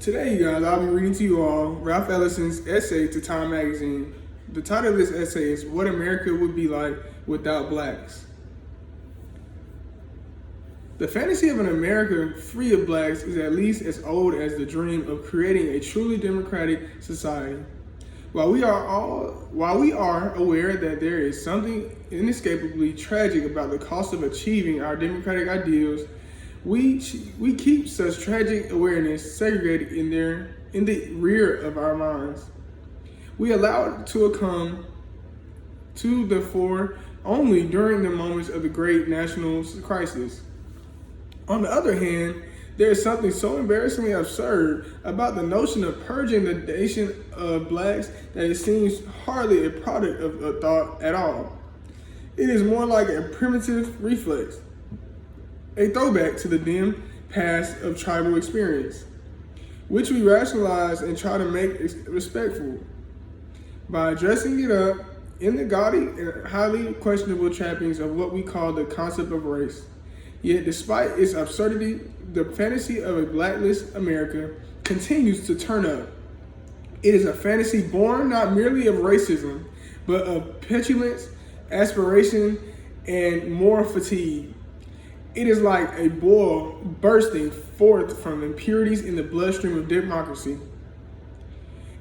Today, you guys, I'll be reading to you all Ralph Ellison's essay to Time magazine. The title of this essay is What America Would Be Like Without Blacks. The fantasy of an America free of blacks is at least as old as the dream of creating a truly democratic society. While we are aware that there is something inescapably tragic about the cost of achieving our democratic ideals, we keep such tragic awareness segregated in the rear of our minds. We allow it to come to the fore only during the moments of the great national crisis. On the other hand, there is something so embarrassingly absurd about the notion of purging the nation of blacks that it seems hardly a product of a thought at all. It is more like a primitive reflex, a throwback to the dim past of tribal experience, which we rationalize and try to make respectful by dressing it up in the gaudy and highly questionable trappings of what we call the concept of race. Yet, despite its absurdity, the fantasy of a blackless America continues to turn up. It is a fantasy born not merely of racism, but of petulance, aspiration, and moral fatigue. It is like a boil bursting forth from impurities in the bloodstream of democracy.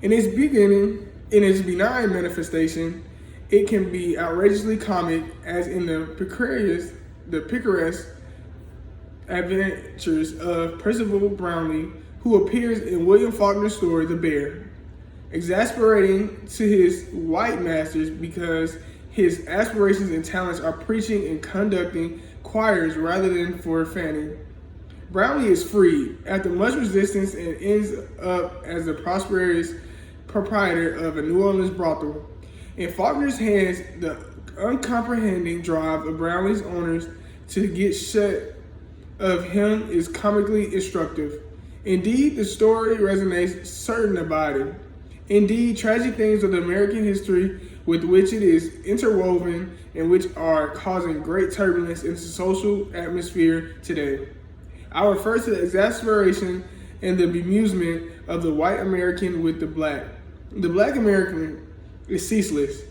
In its benign manifestation, it can be outrageously comic, as in the picaresque adventures of Percival Brownlee, who appears in William Faulkner's story, The Bear, exasperating to his white masters because his aspirations and talents are preaching and conducting choirs rather than for fanning. Brownlee is freed after much resistance and ends up as the prosperous proprietor of a New Orleans brothel. In Faulkner's hands, the uncomprehending drive of Brownlee's owners to get shut of him is comically instructive. Indeed, the story resonates certain abiding. Indeed, tragic things of the American history with which it is interwoven and which are causing great turbulence in the social atmosphere today. I refer to the exasperation and the bemusement of the white American with the black. The black American is ceaseless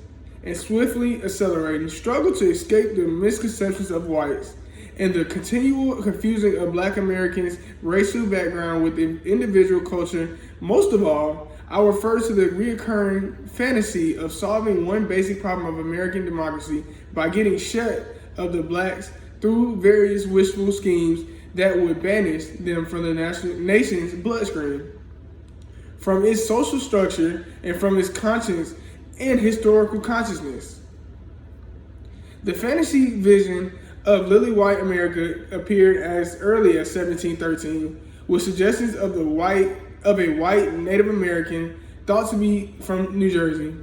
and swiftly accelerating struggle to escape the misconceptions of whites and the continual confusing of black Americans' racial background with individual culture. Most of all, I refer to the recurring fantasy of solving one basic problem of American democracy by getting shut of the blacks through various wishful schemes that would banish them from the nation's bloodstream, from its social structure, and from its conscience and historical consciousness. The fantasy vision of Lily White America appeared as early as 1713, with suggestions of a white Native American thought to be from New Jersey,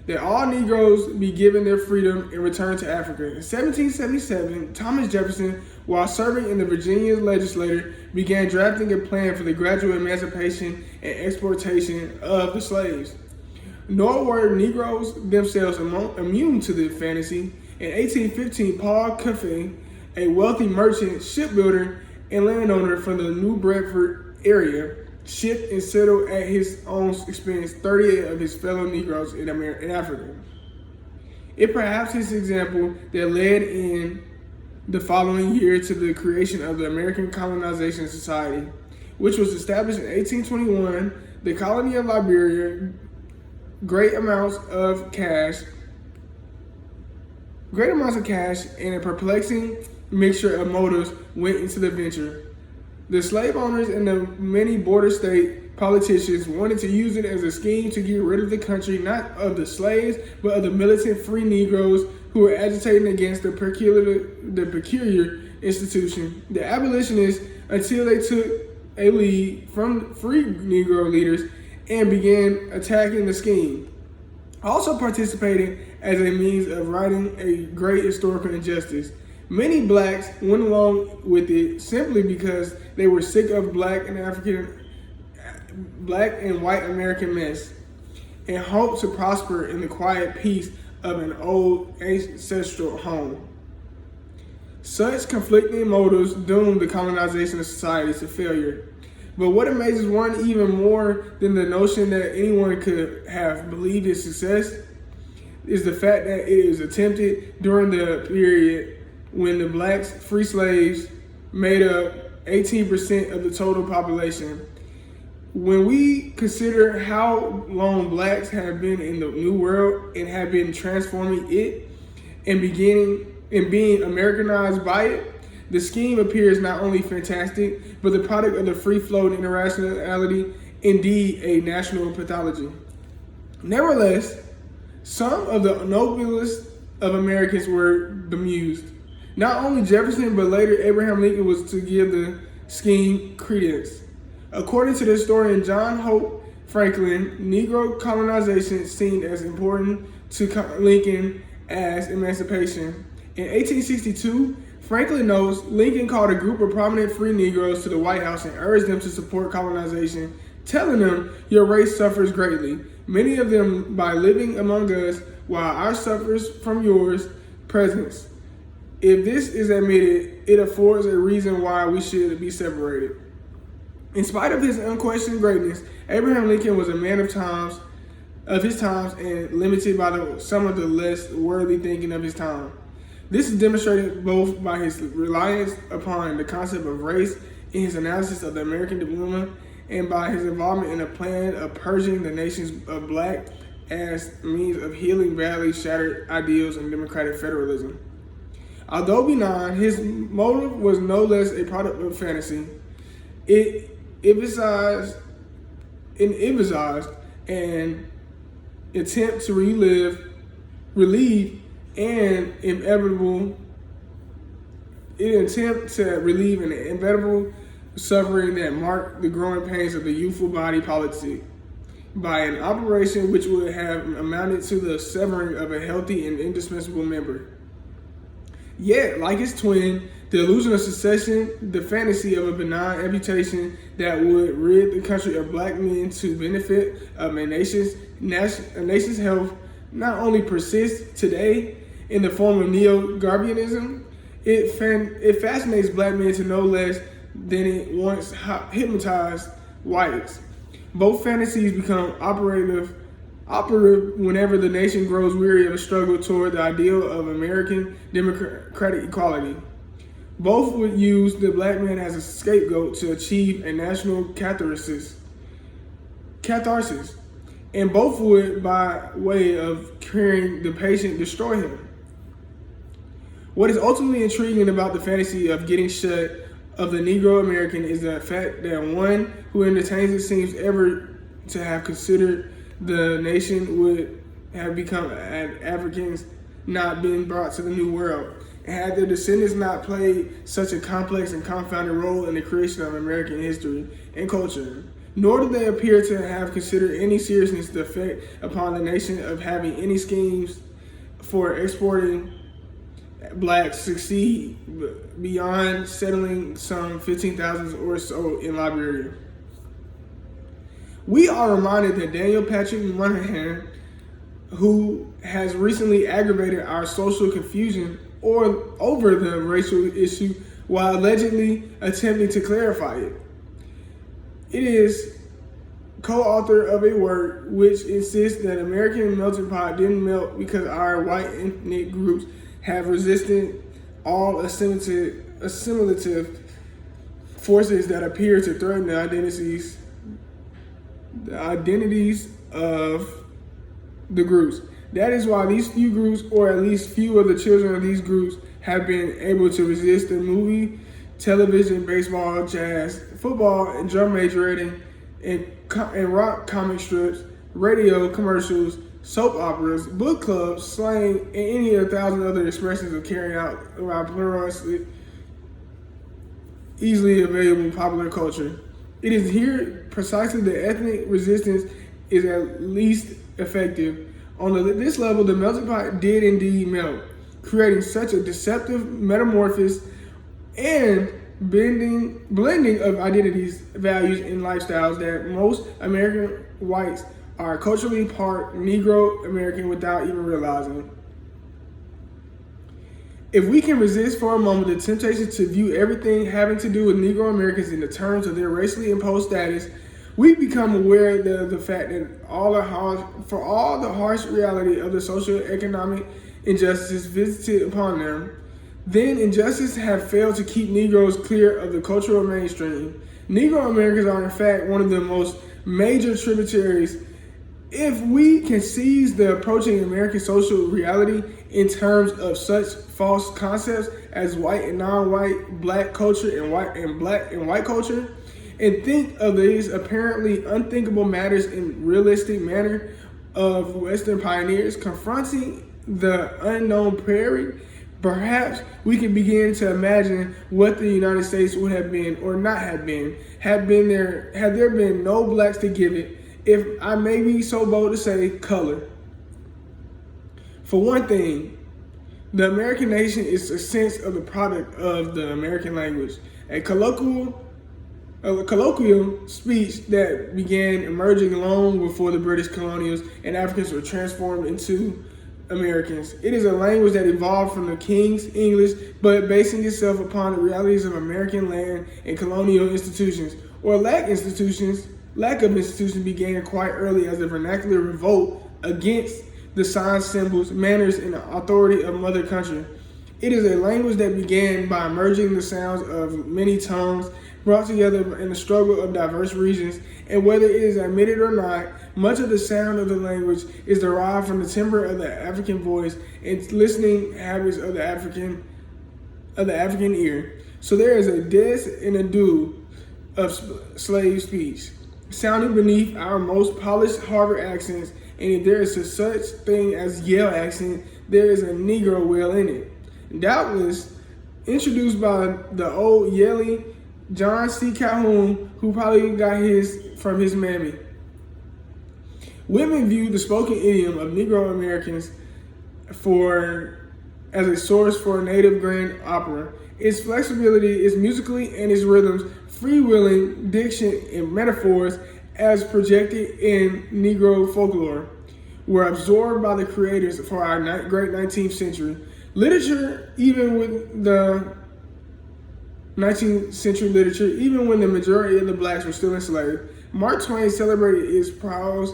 that all Negroes be given their freedom and return to Africa. In 1777, Thomas Jefferson, while serving in the Virginia legislature, began drafting a plan for the gradual emancipation and exportation of the slaves. Nor were Negroes themselves immune to the fantasy. In 1815, Paul Cuffey, a wealthy merchant, shipbuilder, and landowner from the New Bedford area, shipped and settled at his own expense 38 of his fellow Negroes in Africa. It perhaps his example that led in the following year to the creation of the American Colonization Society, which was established in 1821. The colony of Liberia, great amounts of cash and a perplexing mixture of motives went into the venture. The slave owners and the many border state politicians wanted to use it as a scheme to get rid of the country, not of the slaves, but of the militant free Negroes who were agitating against the peculiar institution. The abolitionists, until they took a lead from free Negro leaders and began attacking the scheme, also participating as a means of righting a great historical injustice. Many blacks went along with it simply because they were sick of black and white American mess and hoped to prosper in the quiet peace of an old ancestral home. Such conflicting motives doomed the colonization of society to failure. But what amazes one even more than the notion that anyone could have believed his success is the fact that it was attempted during the period when the blacks, free slaves, made up 18% of the total population. When we consider how long blacks have been in the New World and have been transforming it and being Americanized by it, the scheme appears not only fantastic, but the product of the free-flowing irrationality, indeed a national pathology. Nevertheless, some of the noblest of Americans were bemused. Not only Jefferson, but later Abraham Lincoln was to give the scheme credence. According to the historian John Hope Franklin, Negro colonization seemed as important to Lincoln as emancipation. In 1862, Franklin notes Lincoln called a group of prominent free Negroes to the White House and urged them to support colonization, telling them, "Your race suffers greatly, many of them by living among us, while ours suffers from yours presence. If this is admitted, it affords a reason why we should be separated." In spite of his unquestioned greatness, Abraham Lincoln was a man of his times and limited by some of the less worthy thinking of his time. This is demonstrated both by his reliance upon the concept of race in his analysis of the American dilemma and by his involvement in a plan of purging the nations of black as a means of healing badly shattered ideals and democratic federalism. Although benign, his motive was no less a product of fantasy. It emphasized an attempt to relieve an inevitable suffering that marked the growing pains of the youthful body politic by an operation which would have amounted to the severing of a healthy and indispensable member. Yet, like its twin, the illusion of secession, the fantasy of a benign amputation that would rid the country of black men to benefit of a nation's health, not only persists today in the form of neo-Garveyism, it fascinates black men to no less than it once hypnotized whites. Both fantasies become operative whenever the nation grows weary of a struggle toward the ideal of American democratic equality. Both would use the black man as a scapegoat to achieve a national catharsis, and both would, by way of curing the patient, destroy him. What is ultimately intriguing about the fantasy of getting shut of the Negro American is the fact that one who entertains it seems ever to have considered the nation would have become had Africans not been brought to the New World, and had their descendants not played such a complex and confounded role in the creation of American history and culture. Nor do they appear to have considered any seriousness the effect upon the nation of having any schemes for exporting blacks succeed beyond settling some 15,000 or so in Liberia. We are reminded that Daniel Patrick Moynihan, who has recently aggravated our social confusion over the racial issue while allegedly attempting to clarify it. It is co-author of a work which insists that American melting pot didn't melt because our white ethnic groups have resisted all assimilative forces that appear to threaten the identities of the groups. That is why these few groups, or at least few of the children of these groups, have been able to resist the movie, television, baseball, jazz, football, and drum majorating, and rock comic strips, radio commercials, soap operas, book clubs, slang, and any of 1,000 other expressions of carrying out our pluralistic, easily available popular culture. It is here precisely that ethnic resistance is at least effective. On this level, the melting pot did indeed melt, creating such a deceptive metamorphosis and blending of identities, values, and lifestyles that most American whites are culturally part Negro American without even realizing. If we can resist for a moment the temptation to view everything having to do with Negro Americans in the terms of their racially imposed status, we become aware of the fact that for all the harsh reality of the social economic injustice visited upon them, then injustice have failed to keep Negroes clear of the cultural mainstream. Negro Americans are in fact one of the most major tributaries. If we can seize the approaching American social reality in terms of such false concepts as white and non-white, black culture and black and white culture, and think of these apparently unthinkable matters in realistic manner of Western pioneers confronting the unknown prairie, perhaps we can begin to imagine what the United States would have been or not have been had there been no blacks to give it, if I may be so bold to say, color. For one thing, the American nation is a sense of the product of the American language, a colloquial speech that began emerging long before the British colonials and Africans were transformed into Americans. It is a language that evolved from the King's English, but basing itself upon the realities of American land and colonial institutions, or lack of institutions, began quite early as a vernacular revolt against the signs, symbols, manners, and authority of mother country. It is a language that began by merging the sounds of many tongues brought together in the struggle of diverse regions, and whether it is admitted or not, much of the sound of the language is derived from the timbre of the African voice and listening habits of the African ear. So there is a des and a do of slave speech, sounding beneath our most polished Harvard accents, and if there is a such thing as Yale accent, there is a Negro well in it. Doubtless introduced by the old Yale John C. Calhoun, who probably got his from his mammy. Whitman viewed the spoken idiom of Negro Americans as a source for a native grand opera. Its flexibility, its musically and its rhythms, freewheeling diction and metaphors as projected in Negro folklore were absorbed by the creators for our great 19th century. Literature, even with the 19th century literature, even when the majority of the blacks were still enslaved, Mark Twain celebrated his prowess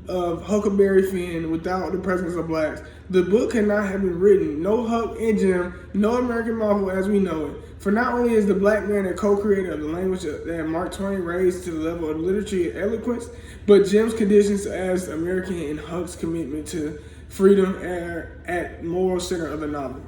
of Huckleberry Finn without the presence of blacks. The book could not have been written, no Huck and Jim, no American Marvel as we know it. For not only is the black man a co-creator of the language that Mark Twain raised to the level of literature and eloquence, but Jim's conditions as American and Huck's commitment to freedom are at moral center of the novel.